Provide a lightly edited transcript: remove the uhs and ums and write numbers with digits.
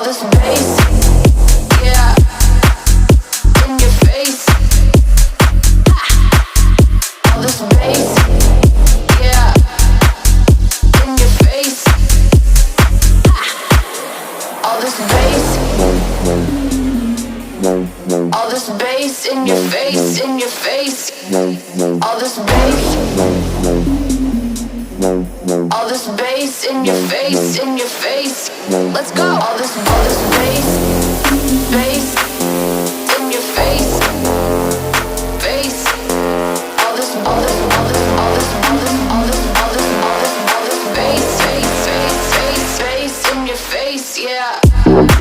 All this bass, yeah, in your face. All this bass, yeah, in your face. All this bass, all this bass in your face, in your face. All this bass, all this bass in your face, in your face. Let's go. All this bass, bass in your face, face. All this bass, bass, bass, bass, bass in your face, yeah.